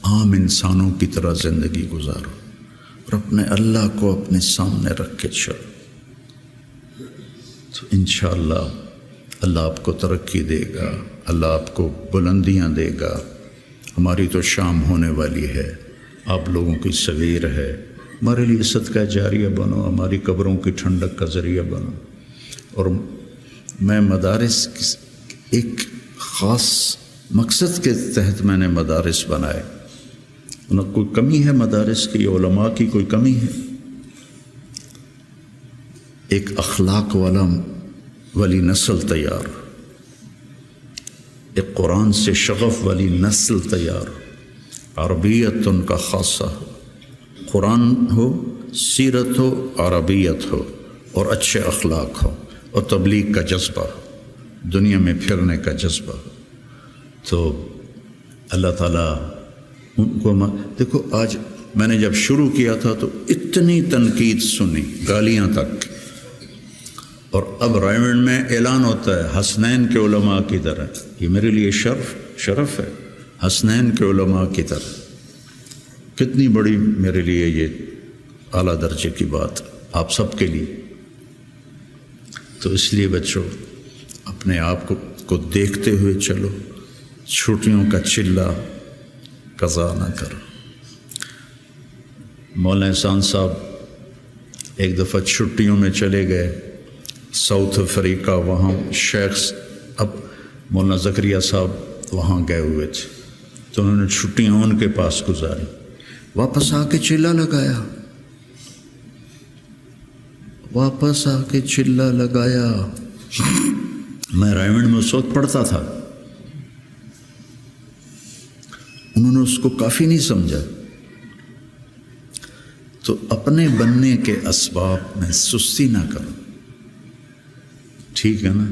عام انسانوں کی طرح زندگی گزارو اور اپنے اللہ کو اپنے سامنے رکھ کے چلو، تو انشاءاللہ اللہ آپ کو ترقی دے گا، اللہ آپ کو بلندیاں دے گا۔ ہماری تو شام ہونے والی ہے، آپ لوگوں کی صغیر ہے، ہمارے لیے صدقہ جاریہ بنو، ہماری قبروں کی ٹھنڈک کا ذریعہ بنو۔ اور میں مدارس ایک خاص مقصد کے تحت میں نے مدارس بنائے، نہ کوئی کمی ہے مدارس کی، علماء کی کوئی کمی ہے؟ ایک اخلاق والی نسل تیار، ایک قرآن سے شغف والی نسل تیار، عربیت ان کا خاصہ ہو، قرآن ہو، سیرت ہو، عربیت ہو، اور اچھے اخلاق ہو، اور تبلیغ کا جذبہ ہو، دنیا میں پھرنے کا جذبہ ہو۔ تو اللہ تعالیٰ ان کو دیکھو، آج میں نے جب شروع کیا تھا تو اتنی تنقید سنی، گالیاں تک، اور اب رائمنڈ میں اعلان ہوتا ہے حسنین کے علماء کی طرح۔ یہ میرے لیے شرف ہے، حسنین کے علماء کی طرح، کتنی بڑی میرے لیے یہ اعلیٰ درجے کی بات آپ سب کے لیے۔ تو اس لیے بچوں اپنے آپ کو دیکھتے ہوئے چلو، چھٹیوں کا چلہ قضا نہ کرو۔ مولانا احسان صاحب ایک دفعہ چھٹیوں میں چلے گئے ساؤتھ افریقہ، وہاں شیخ اب مولانا زکریا صاحب وہاں گئے ہوئے تھے، تو انہوں نے چھٹیاں ان کے پاس گزاری، واپس آ کے چلہ لگایا، واپس آ کے چلہ لگایا۔ میں رائمنڈ میں اس وقت پڑھتا تھا، انہوں نے اس کو کافی نہیں سمجھا۔ تو اپنے بننے کے اسباب میں سستی نہ کرو، ٹھیک ہے نا؟